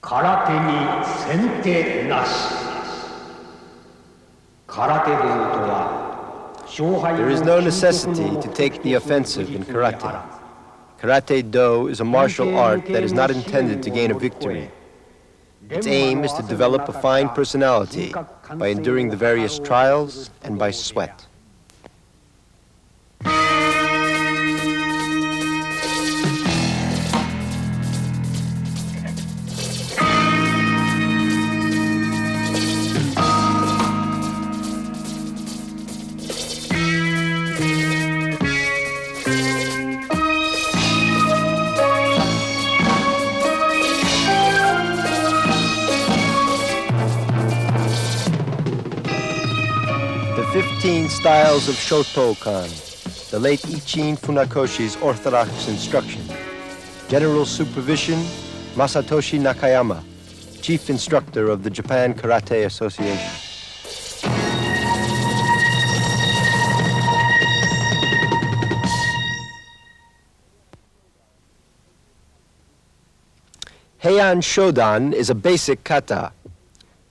空手に先手なし。空手道とは勝敗を There is no necessity to take the offensive in karate. Karate-do is a martial art that is not intended to gain a victory. Its aim is to develop a fine personality by enduring the various trials and by sweat. The 15 styles of Shotokan, the late Ichin Funakoshi's orthodox instruction. General supervision, Masatoshi Nakayama, chief instructor of the Japan Karate Association. Heian Shodan is a basic kata.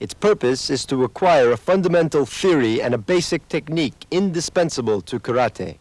Its purpose is to acquire a fundamental theory and a basic technique indispensable to karate.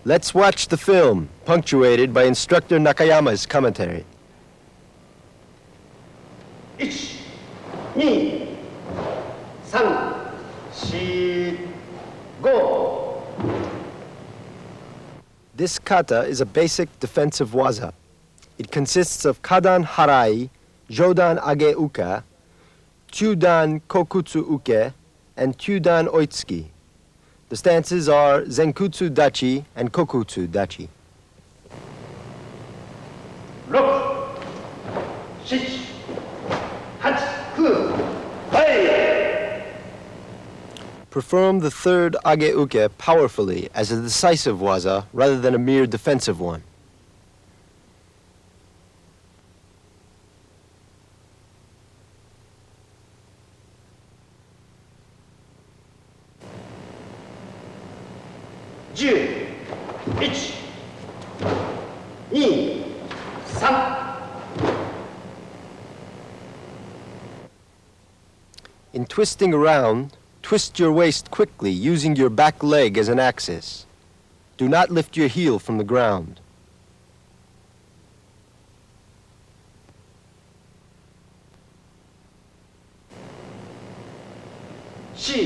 Let's watch the film, punctuated by instructor Nakayama's commentary. 1、2、3、4、5。 This kata is a basic defensive waza. It consists of kadan harai, jodan age uka, chudan kokutsu uke, and chudan oitsuki. The stances are zenkutsu dachi and kokutsu dachi. 6、7、8、9、はい。 Perform the third age uke powerfully as a decisive waza rather than a mere defensive one. 10、1、2、3。 In twisting around, twist your waist quickly using your back leg as an axis. Do not lift your heel from the ground. 4、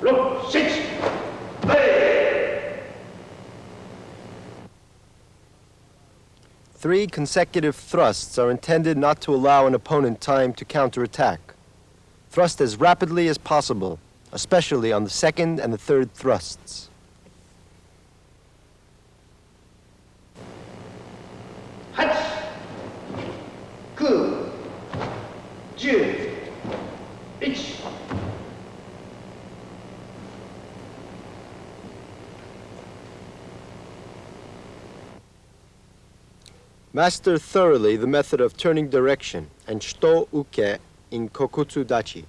5、6、7、はい。 3 consecutive thrusts are intended not to allow an opponent time to counterattack. Thrust as rapidly as possible, especially on the second and the third thrusts. 8、9、10、1。 Master thoroughly the method of turning direction and shito uke in kokutsu dachi.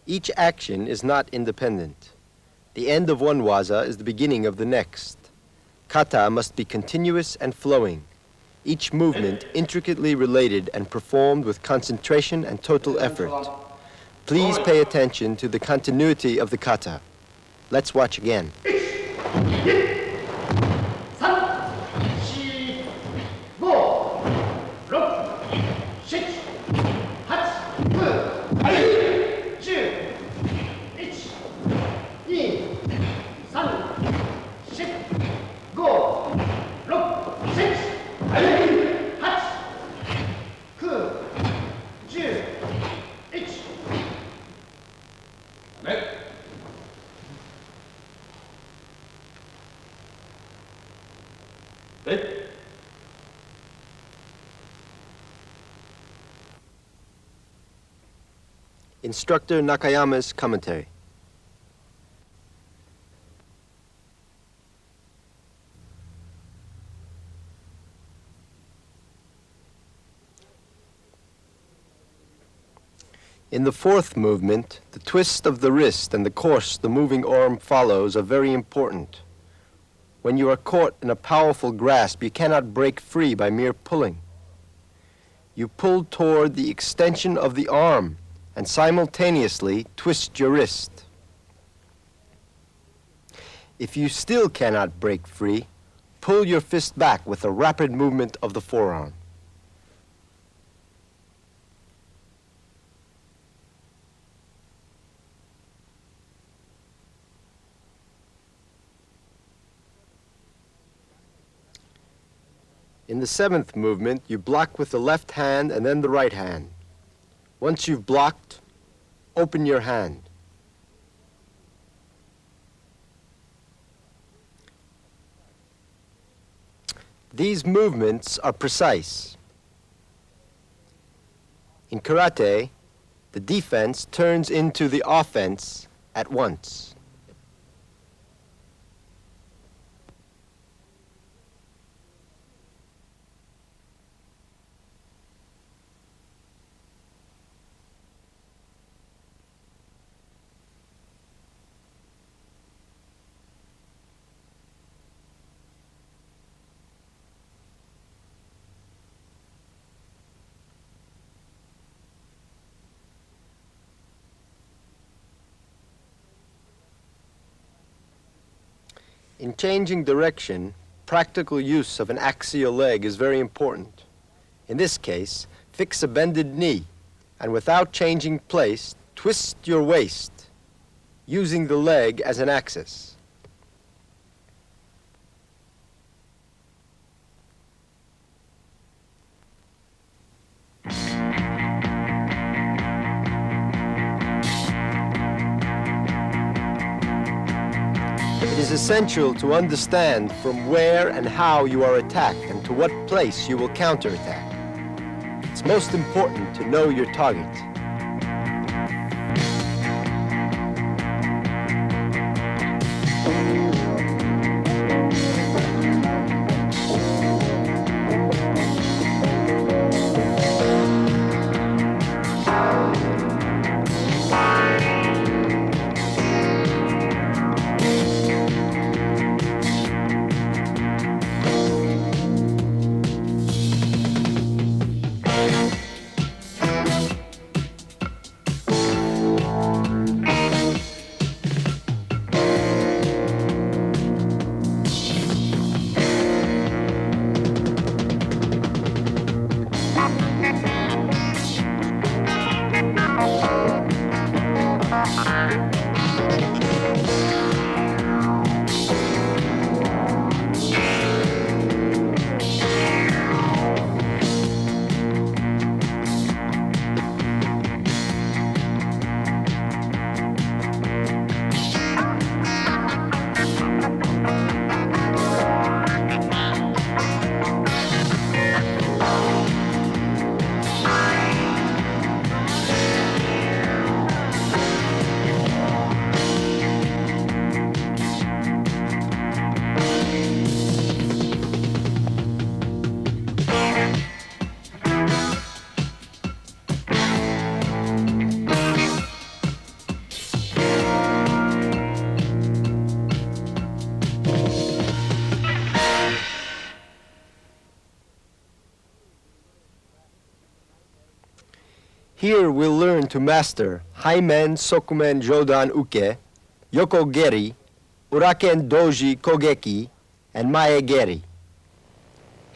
Each action is not independent. The end of one waza is the beginning of the next. Kata must be continuous and flowing, each movement intricately related and performed with concentration and total effort. Please pay attention to the continuity of the kata. Let's watch again. え Instructor Nakayama's commentary. In the fourth movement, the twist of the wrist and the course the moving arm follows are very important. When you are caught in a powerful grasp, you cannot break free by mere pulling. You pull toward the extension of the arm and simultaneously twist your wrist. If you still cannot break free, pull your fist back with a rapid movement of the forearm. In the seventh movement, you block with the left hand and then the right hand. Once you've blocked, open your hand. These movements are precise. In karate, the defense turns into the offense at once. In changing direction, practical use of an axial leg is very important. In this case, fix a bended knee, and without changing place, twist your waist, using the leg as an axis. It is essential to understand from where and how you are attacked and to what place you will counterattack. It's most important to know your target. Here we'll learn to master Haimen Sokumen Jodan Uke, Yoko Geri, Uraken Doji Kogeki, and Mae Geri.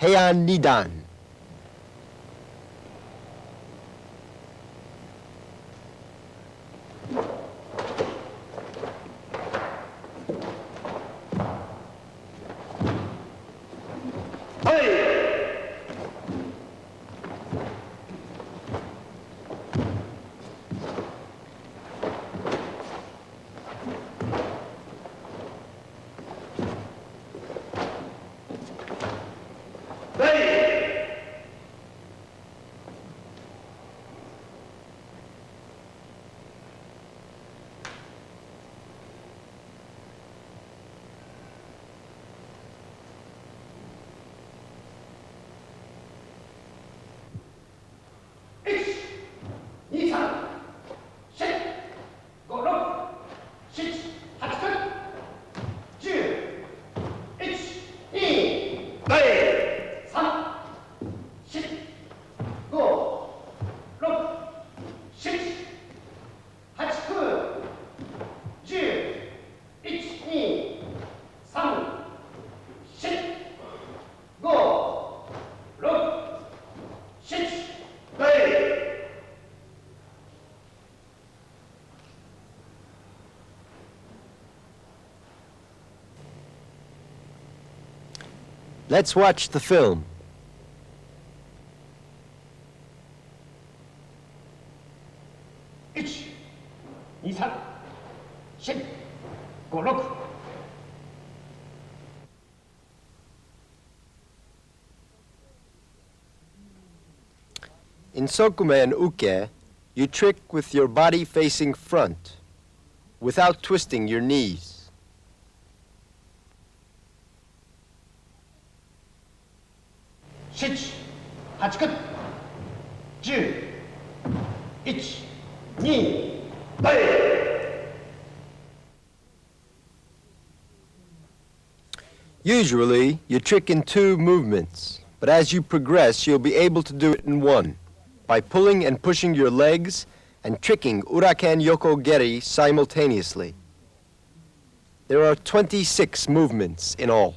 Heian Nidan. Let's watch the film. In Sokumen Uke, you trick with your body facing front, without twisting your knees. 7、8、9、10、1、2、Usually, you trick in 2 movements, but as you progress, you'll be able to do it in 1, by pulling and pushing your legs and tricking Uraken Yoko Geri simultaneously. There are 26 movements in all.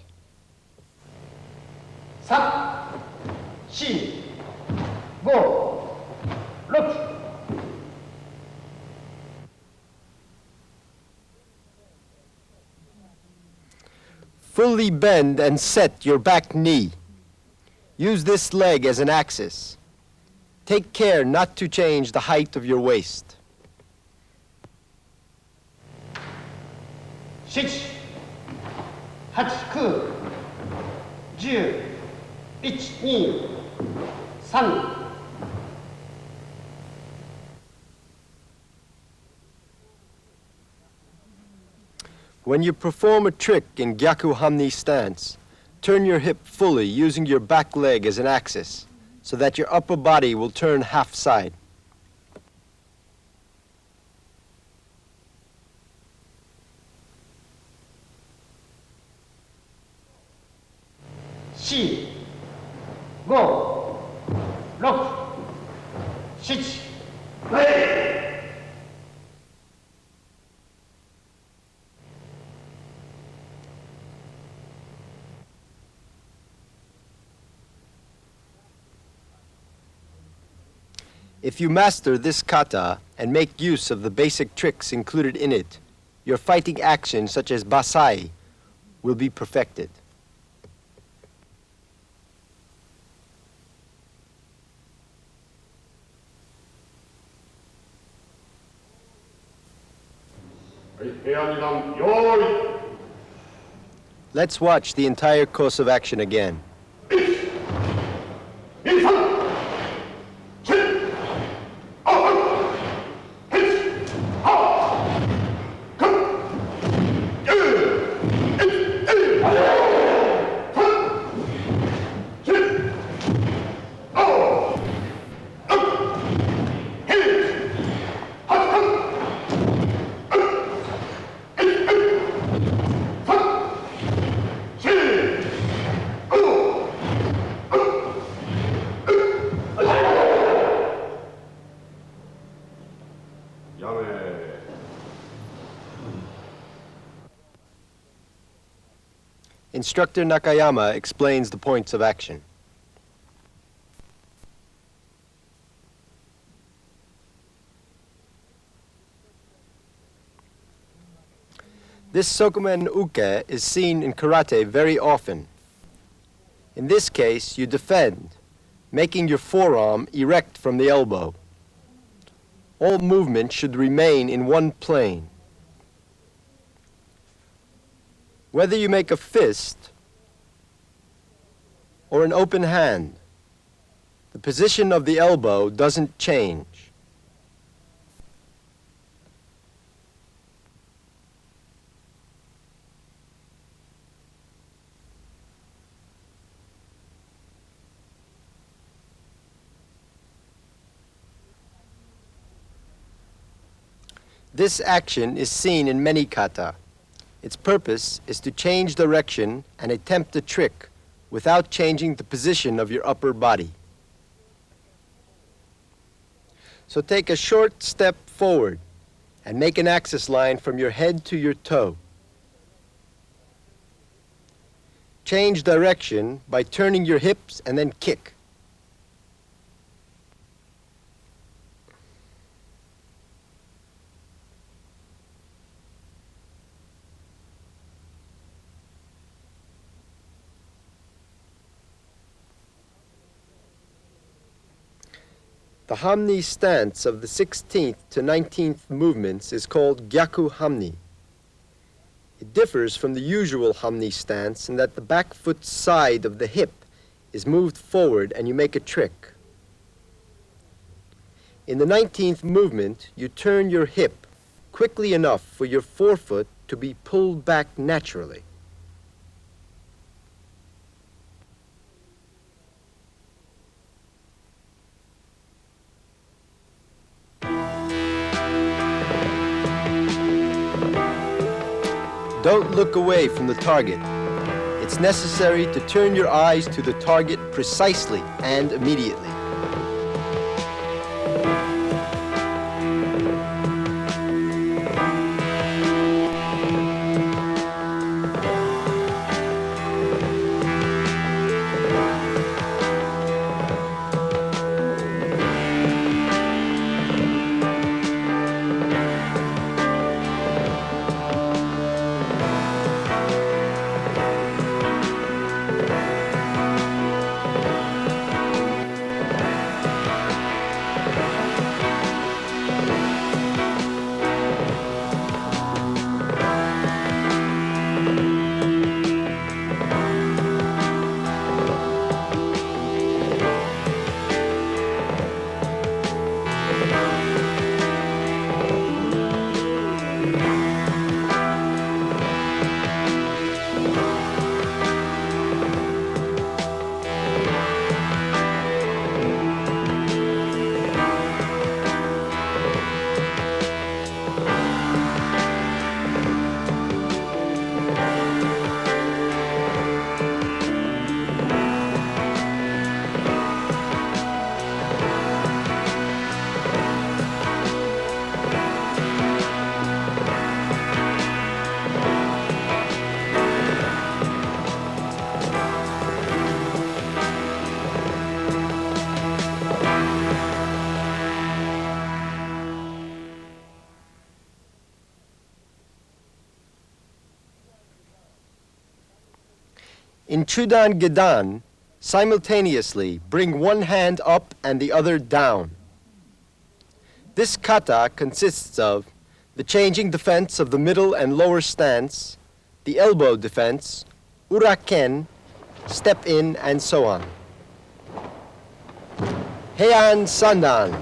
3、4、5、6。 Fully bend and set your back knee. Use this leg as an axis. Take care not to change the height of your waist. 7、8、9、10、1、2、3。 When you perform a trick in Gyaku Hamni stance, turn your hip fully using your back leg as an axis, so that your upper body will turn half side. Four, 5, 6, 7。 If you master this kata and make use of the basic tricks included in it, your fighting action, such as basai, will be perfected. Let's watch the entire course of action again. Go! Instructor Nakayama explains the points of action. This sokumen uke is seen in karate very often. In this case, you defend, making your forearm erect from the elbow. All movement should remain in one plane. Whether you make a fist or an open hand, the position of the elbow doesn't change. This action is seen in many kata. Its purpose is to change direction and attempt a trick without changing the position of your upper body. So take a short step forward and make an axis line from your head to your toe. Change direction by turning your hips and then kick. The hamni stance of the 16th to 19th movements is called gyaku hamni. It differs from the usual hamni stance in that the back foot side of the hip is moved forward and you make a trick. In the 19th movement, you turn your hip quickly enough for your forefoot to be pulled back naturally. Don't look away from the target. It's necessary to turn your eyes to the target precisely and immediately. In Chudan Gedan, simultaneously bring one hand up and the other down. This kata consists of the changing defense of the middle and lower stance, the elbow defense, uraken, step in, and so on. Heian Sandan.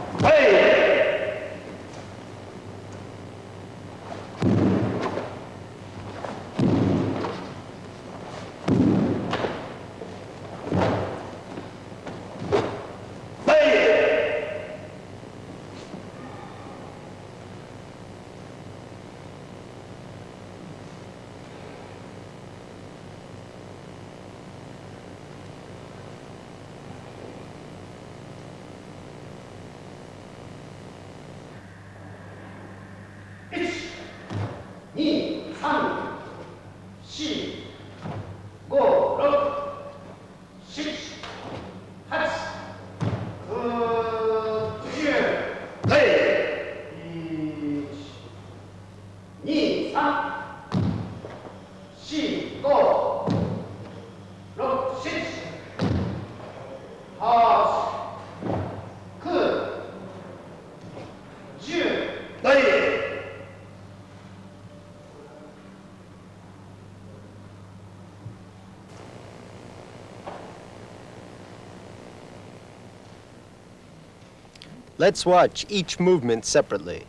Let's watch each movement separately.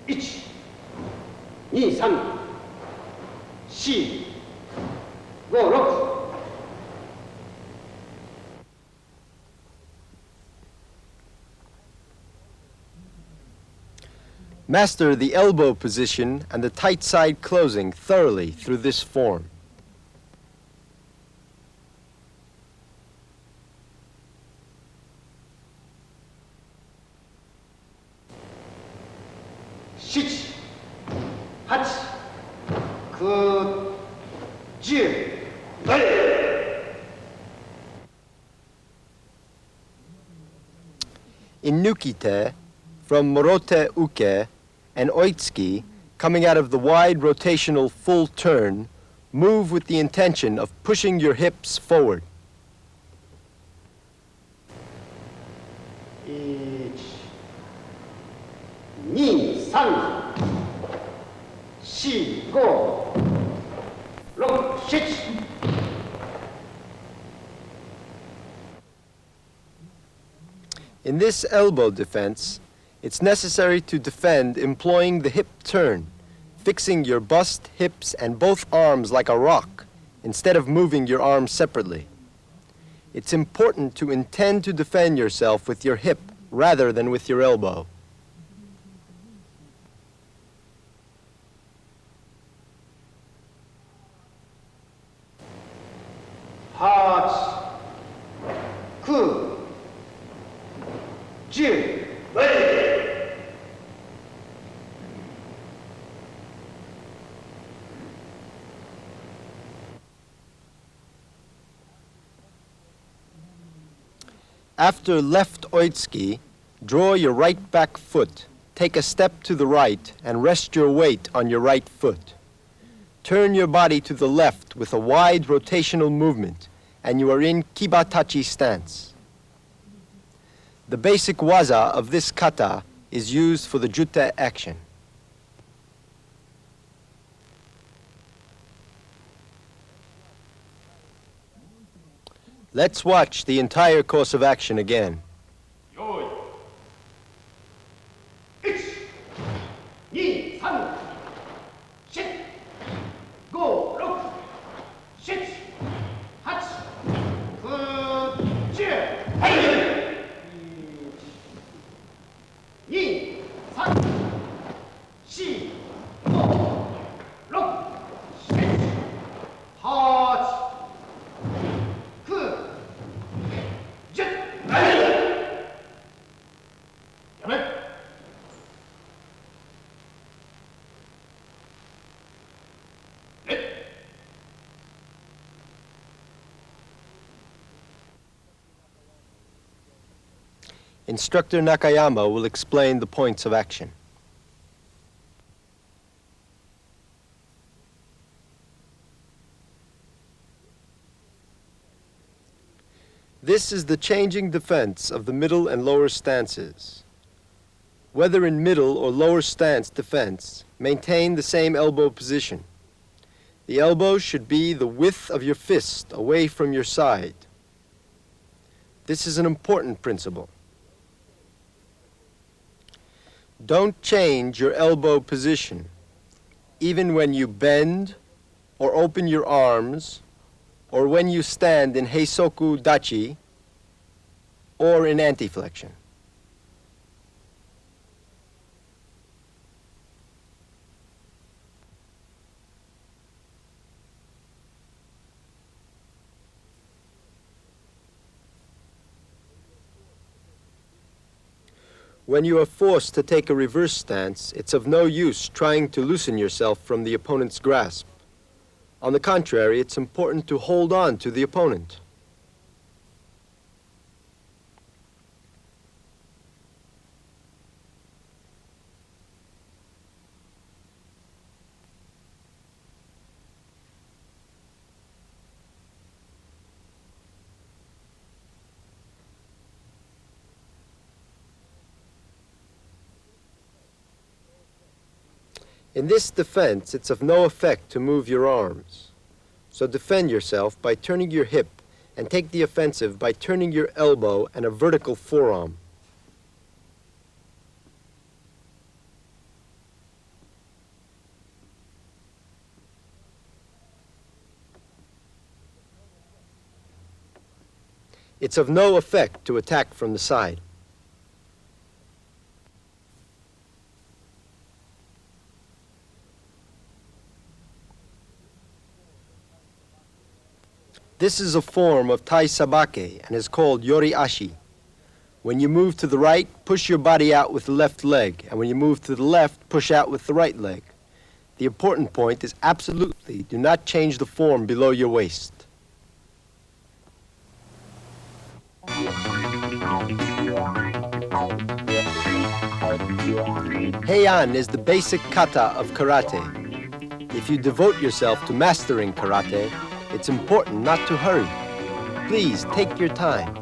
1、2、3、4、5、6。Master the elbow position and the tight side closing thoroughly through this form. 7、8、9、10。In Nukite, from Morote Uke and Oitsuki, coming out of the wide rotational full turn, move with the intention of pushing your hips forward. 1、2、3、4、5、6、7。In this elbow defense, it's necessary to defend employing the hip turn, fixing your bust, hips, and both arms like a rock, instead of moving your arms separately. It's important to intend to defend yourself with your hip rather than with your elbow. Hearts, 9、10。After left oitsuki, draw your right back foot, take a step to the right, and rest your weight on your right foot. Turn your body to the left with a wide rotational movement, and you are in kibatachi stance. The basic waza of this kata is used for the jute action. Let's watch the entire course of action again. 用意 1、2、3、4、5、6、7、8、9、10。はい。1、2、3、4、5、6、7、8、9、10。はい。やめ。Instructor Nakayama will explain the points of action. This is the changing defense of the middle and lower stances. Whether in middle or lower stance defense, maintain the same elbow position. The elbow should be the width of your fist away from your side. This is an important principle. Don't change your elbow position, even when you bend or open your arms, or when you stand in heisoku dachi or in anti-flexion. When you are forced to take a reverse stance, it's of no use trying to loosen yourself from the opponent's grasp. On the contrary, it's important to hold on to the opponent. In this defense, it's of no effect to move your arms. So defend yourself by turning your hip and take the offensive by turning your elbow and a vertical forearm. It's of no effect to attack from the side. This is a form of Tai Sabake and is called Yori Ashi. When you move to the right, push your body out with the left leg, and when you move to the left, push out with the right leg. The important point is absolutely do not change the form below your waist. Heian is the basic kata of karate. If you devote yourself to mastering karate, it's important not to hurry. Please take your time.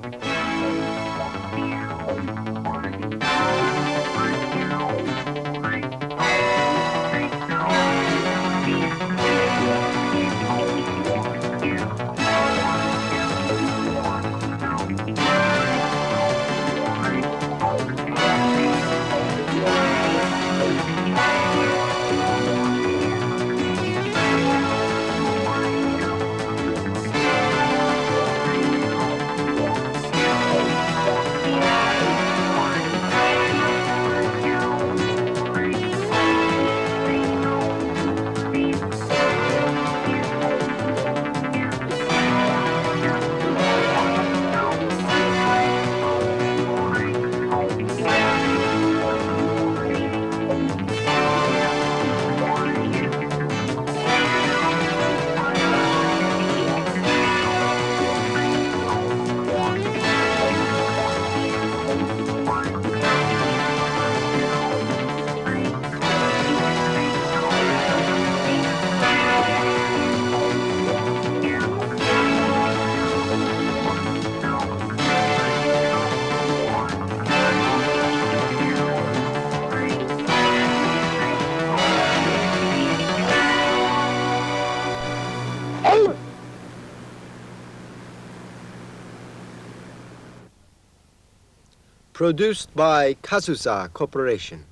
Produced by Kazusa Corporation.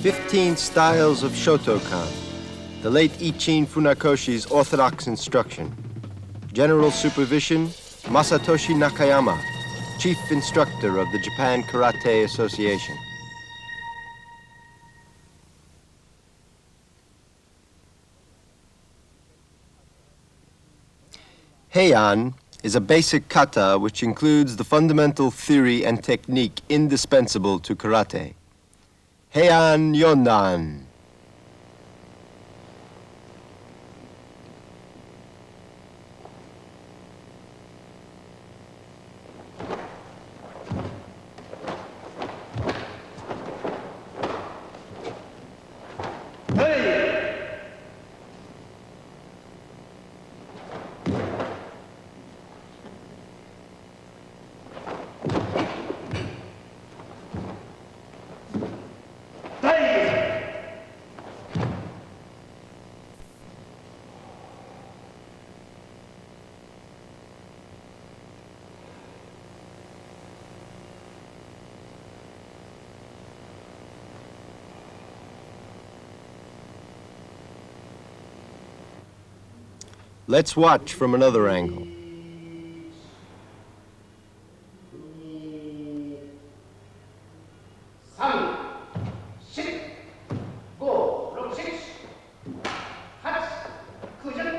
"15 Styles of Shotokan," the late Ichin Funakoshi's orthodox instruction. General supervision, Masatoshi Nakayama, chief instructor of the Japan Karate Association. Heian is a basic kata which includes the fundamental theory and technique indispensable to karate. Heian Yondan. Let's watch from another angle. Go, 6, 8, 9, 10.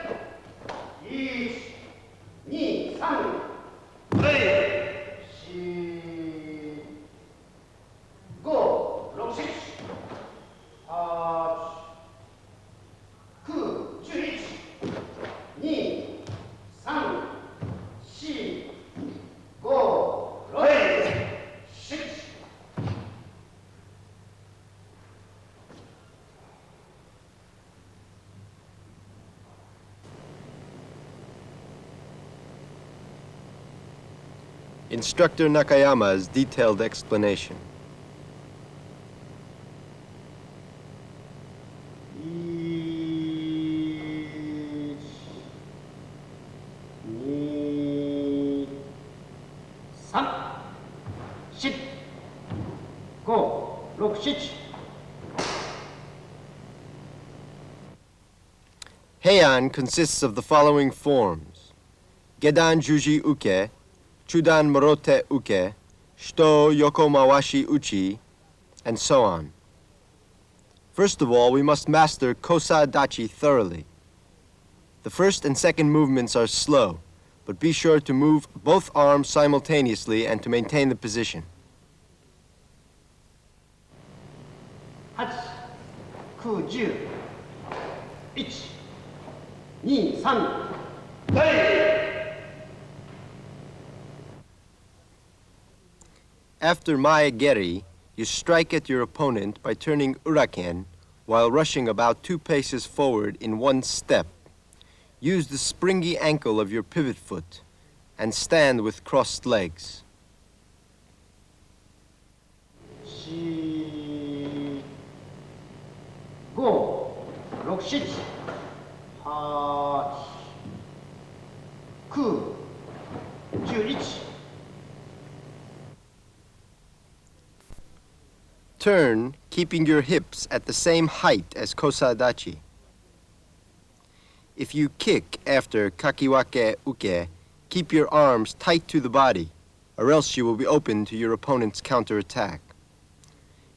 Instructor Nakayama's detailed explanation. 1、2、3、4、5、6、7。 Heian consists of the following forms: Gedan Juji Uke, Chudan Morote Uke, Shito Yokomawashi Uchi, and so on. First of all, we must master Kosa Dachi thoroughly. The first and second movements are slow, but be sure to move both arms simultaneously and to maintain the position. 8、9、10。1、2、3。 After Maegeri, you strike at your opponent by turning uraken while rushing about 2 paces forward in 1 step. Use the springy ankle of your pivot foot and stand with crossed legs. 4、5、6、7、8、9、11。 Turn, keeping your hips at the same height as Kosadachi. If you kick after Kakiwake Uke, keep your arms tight to the body, or else you will be open to your opponent's counterattack.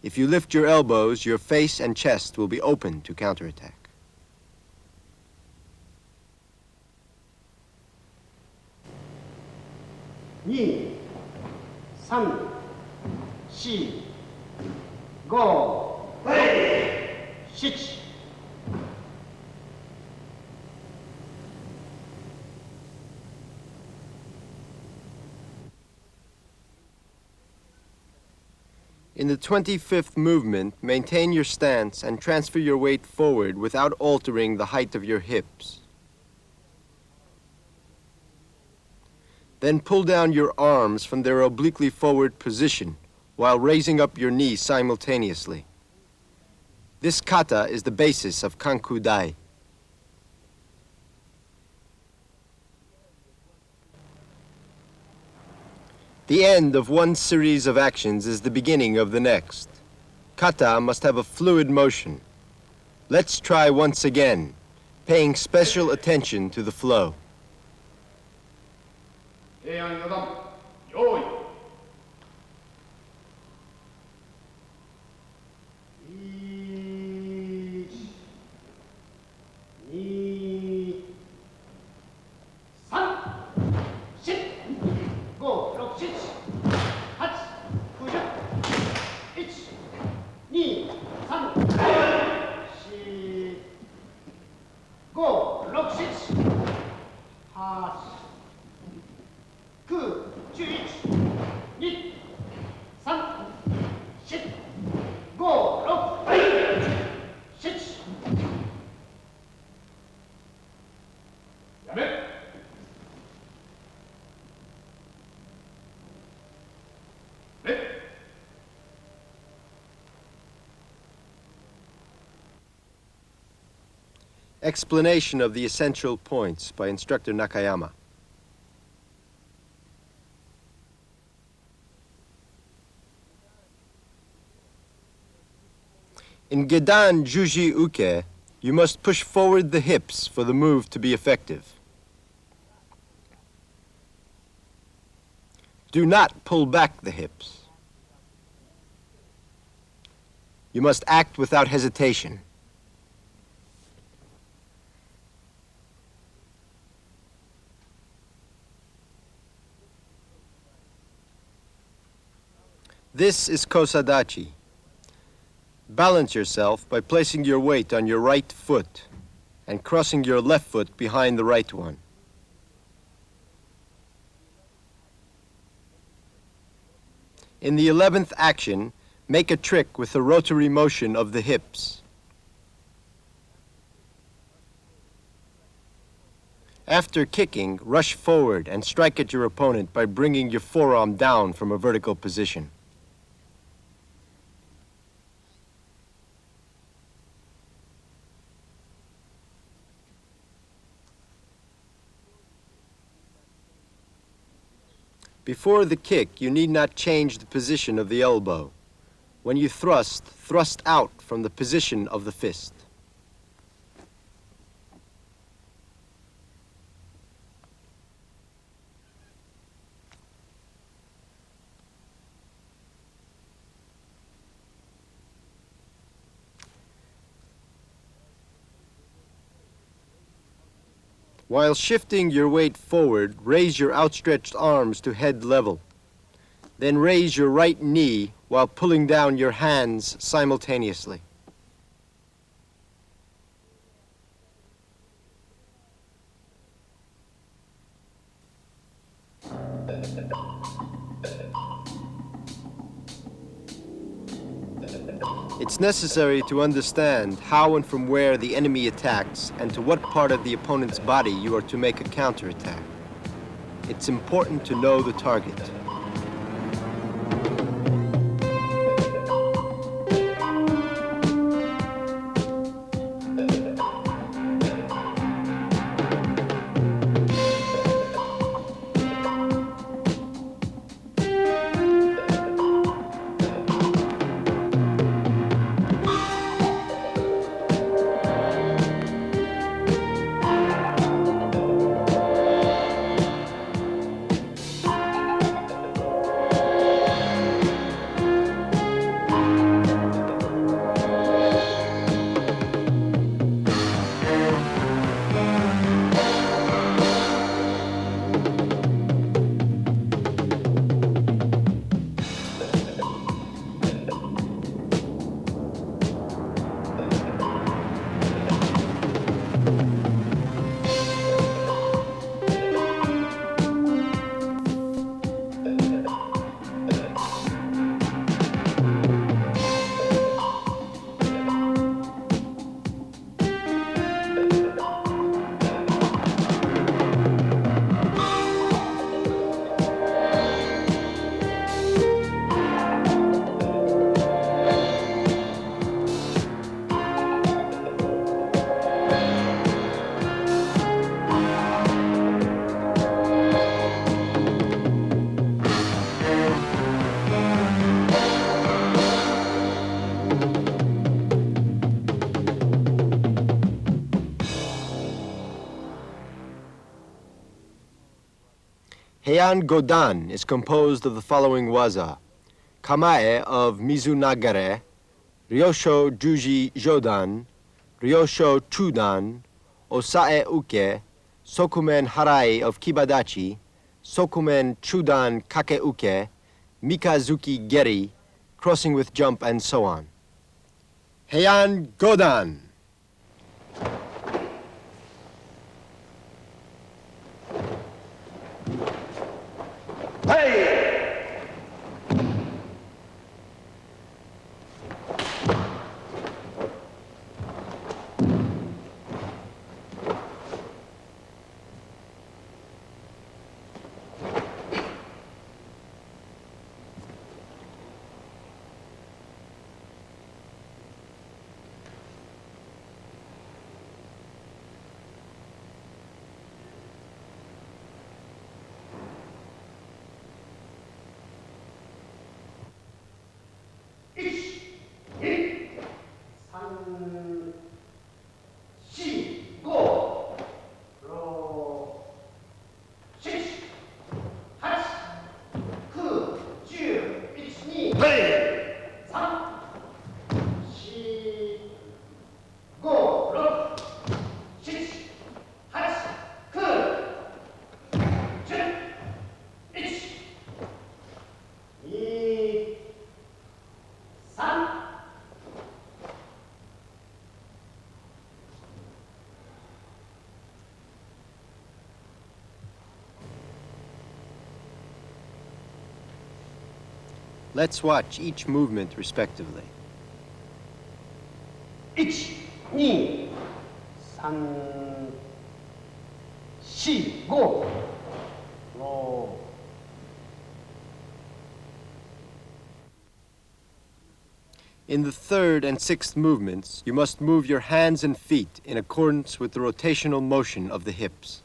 If you lift your elbows, your face and chest will be open to counterattack. 2、3、4、5、7。 In the 25th movement, maintain your stance and transfer your weight forward without altering the height of your hips. Then pull down your arms from their obliquely forward position while raising up your knees simultaneously. This kata is the basis of Kanku Dai. The end of one series of actions is the beginning of the next. Kata must have a fluid motion. Let's try once again, paying special attention to the flow. 平安四段用意。 Explanation of the essential points by Instructor Nakayama. In Gedan Juji Uke, you must push forward the hips for the move to be effective. Do not pull back the hips. You must act without hesitation. This is Kosadachi. Balance yourself by placing your weight on your right foot and crossing your left foot behind the right one. In the 11th action, make a trick with the rotary motion of the hips. After kicking, rush forward and strike at your opponent by bringing your forearm down from a vertical position. Before the kick, you need not change the position of the elbow. When you thrust, thrust out from the position of the fist. While shifting your weight forward, raise your outstretched arms to head level. Then raise your right knee while pulling down your hands simultaneously. It's necessary to understand how and from where the enemy attacks and to what part of the opponent's body you are to make a counterattack. It's important to know the target. Heian Godan is composed of the following waza: Kamae of Mizunagare, Ryosho Juji Jodan, Ryosho Chudan, Osae Uke, Sokumen Harai of Kibadachi, Sokumen Chudan Kake Uke, Mikazuki Geri, crossing with jump, and so on. Heian Godan. Let's watch each movement respectively. 1、2、3、4。4, 5. 오. In the third and sixth movements, you must move your hands and feet in accordance with the rotational motion of the hips.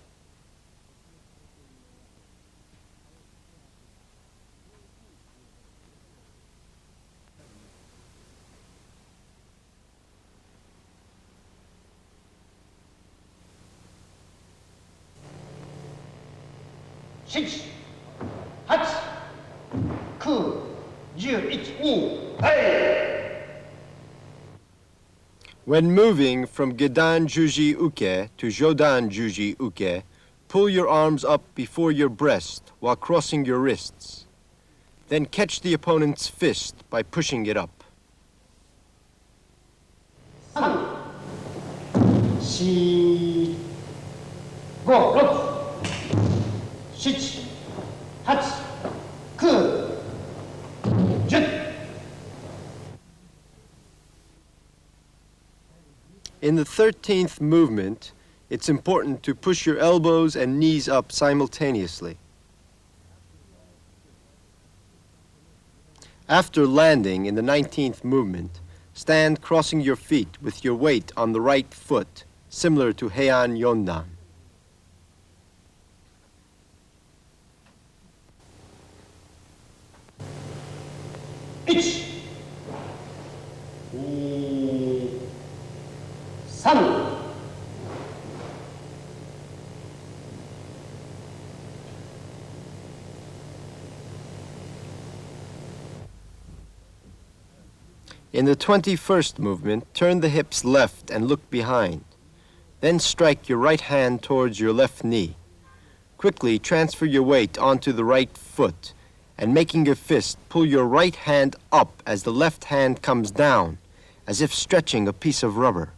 Six, 8, 9, 10, 1, 2. When moving from Gedan Juji Uke to Jodan Juji Uke, pull your arms up before your breast while crossing your wrists. Then catch the opponent's fist by pushing it up. 3, 4, 5, 6, 7, 8, 9, 10. In the 13th movement, it's important to push your elbows and knees up simultaneously. After landing in the 19th movement, stand crossing your feet with your weight on the right foot, similar to Heian Yondan. One, 2, 3. In the 21st movement, turn the hips left and look behind. Then strike your right hand towards your left knee. Quickly transfer your weight onto the right foot, and making a fist, pull your right hand up as the left hand comes down, as if stretching a piece of rubber.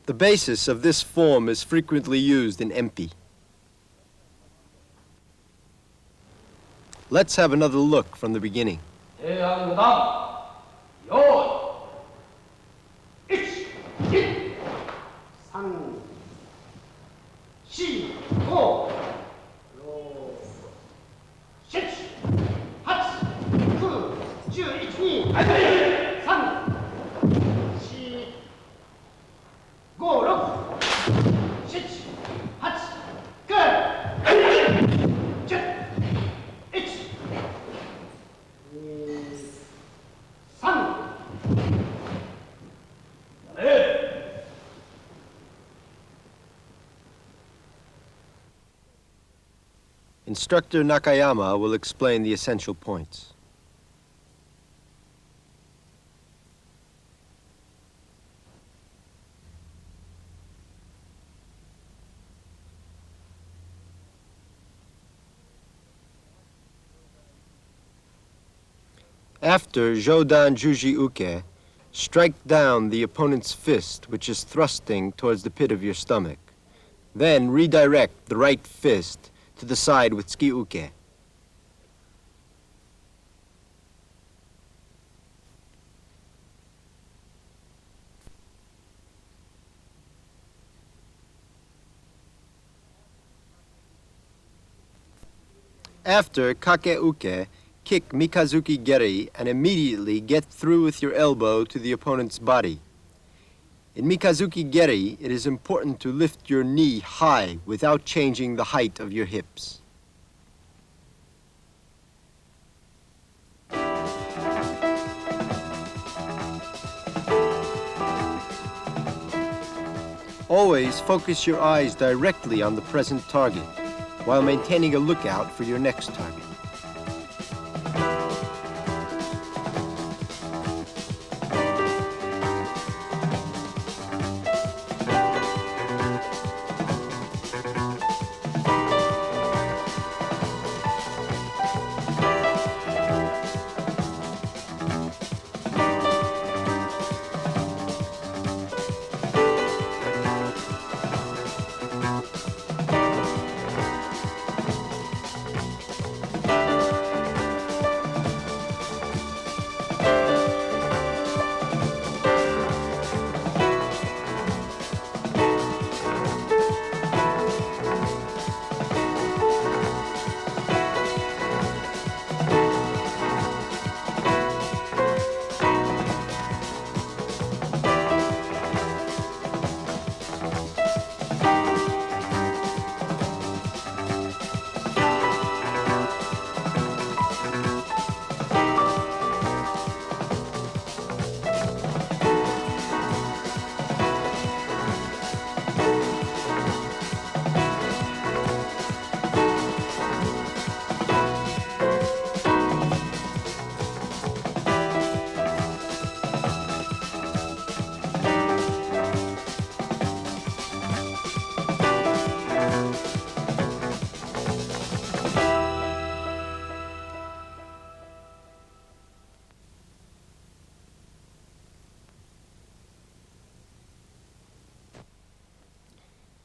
The basis of this form is frequently used in empi. Let's have another look from the beginning. 대항당 요이 1, 2, 3, 4, 5, 6, 8, 9, 10, 1, 2, 3, 4, 5, 6, 7, 8, 9, 10, 1, 2, 3. Instructor Nakayama will explain the essential points. After Jodan Juji Uke, strike down the opponent's fist, which is thrusting towards the pit of your stomach. Then redirect the right fist to the side with Tsuki Uke. After Kake Uke, kick Mikazuki Geri and immediately get through with your elbow to the opponent's body. In Mikazuki Geri, it is important to lift your knee high without changing the height of your hips. Always focus your eyes directly on the present target, while maintaining a lookout for your next target.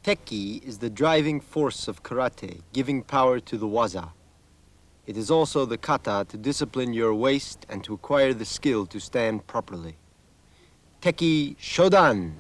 Teki is the driving force of karate, giving power to the waza. It is also the kata to discipline your waist and to acquire the skill to stand properly. Teki Shodan.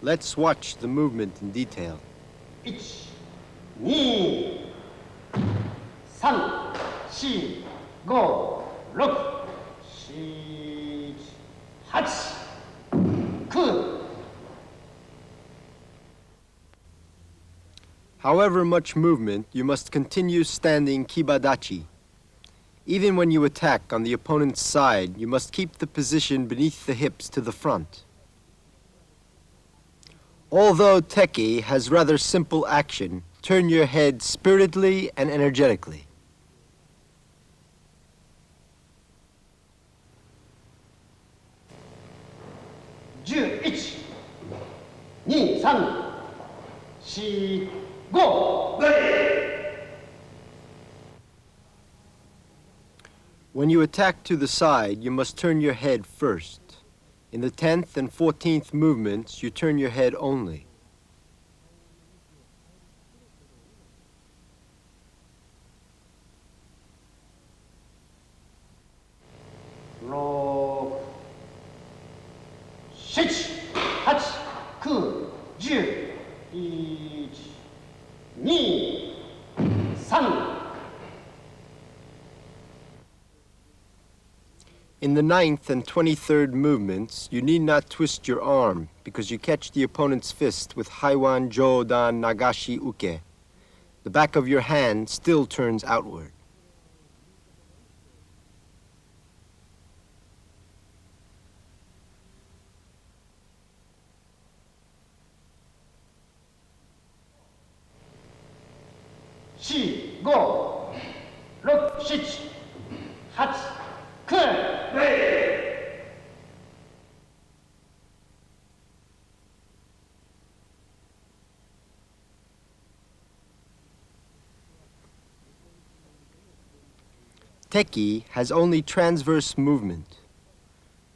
Let's watch the movement in detail. 1、2、3、4、5、6、7、8、9。 However much movement, you must continue standing kibadachi. Even when you attack on the opponent's side, you must keep the position beneath the hips to the front. Although teki has rather simple action, turn your head spiritedly and energetically. 11、2、3、4、5。 When you attack to the side, you must turn your head first. In the 10th and 14th movements, you turn your head only. 로, 7、8、9、10、1、2、3。 In the 9th and 23rd movements, you need not twist your arm because you catch the opponent's fist with Haiwan Jodan Nagashi Uke. The back of your hand still turns outward. 시, 고, 록, 시치, 핫, 크. Teki has only transverse movement.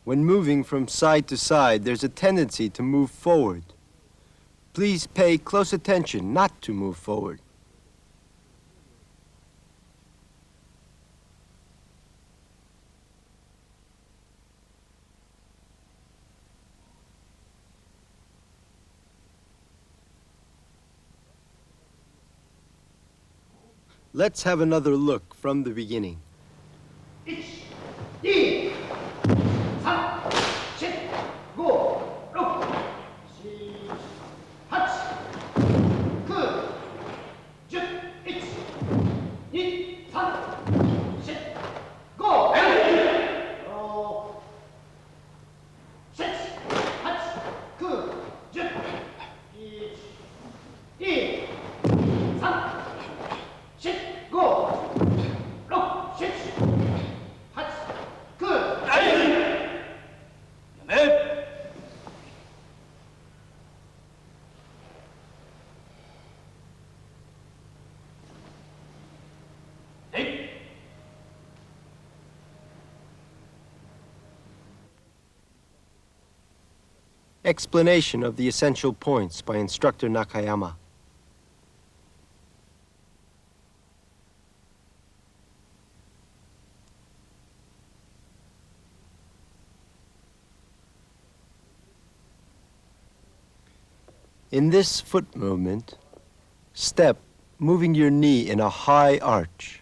When moving from side to side, there's a tendency to move forward. Please pay close attention not to move forward. Let's have another look from the beginning. 1、2、3、4、5、6、7、8、9、10、1、2、3、4、5、6、7、8、9、10、1、2、3、4、5、6、7、えい。 Explanation of the essential points by instructor Nakayama. In this foot movement, step, moving your knee in a high arch.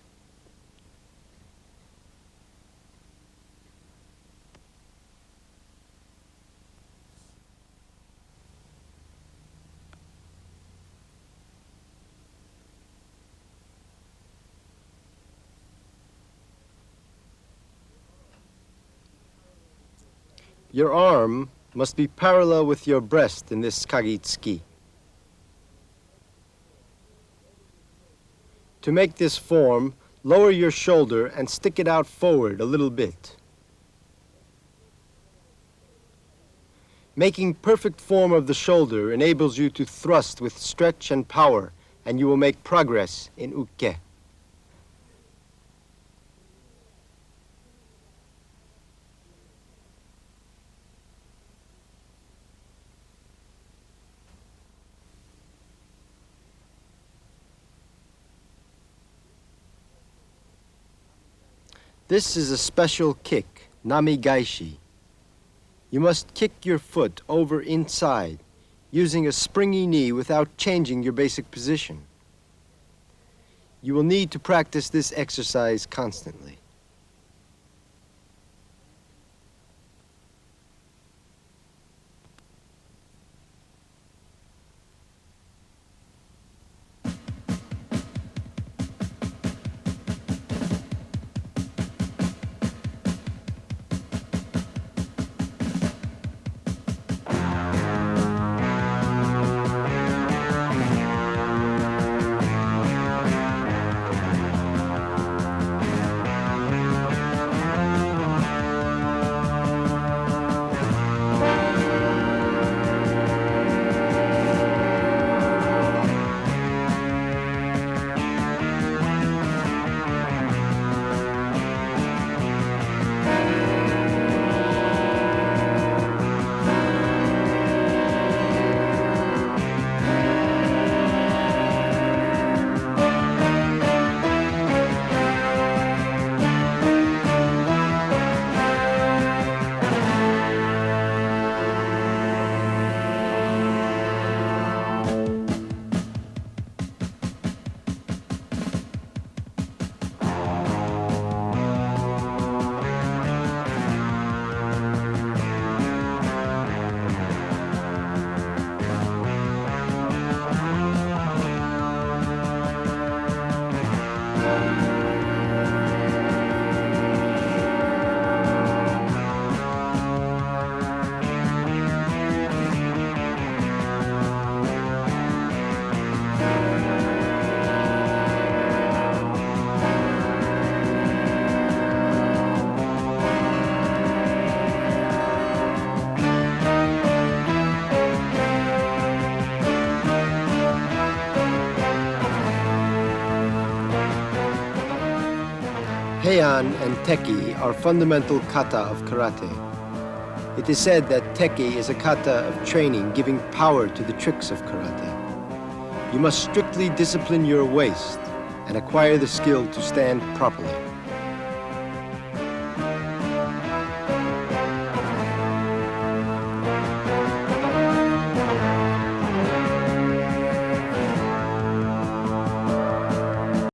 Your arm must be parallel with your breast in this kagitsuki. To make this form, lower your shoulder and stick it out forward a little bit. Making perfect form of the shoulder enables you to thrust with stretch and power, and you will make progress in uke. This is a special kick, namigaishi. You must kick your foot over inside, using a springy knee without changing your basic position. You will need to practice this exercise constantly. Heian and teki are fundamental kata of karate. It is said that teki is a kata of training giving power to the tricks of karate. You must strictly discipline your waist and acquire the skill to stand properly.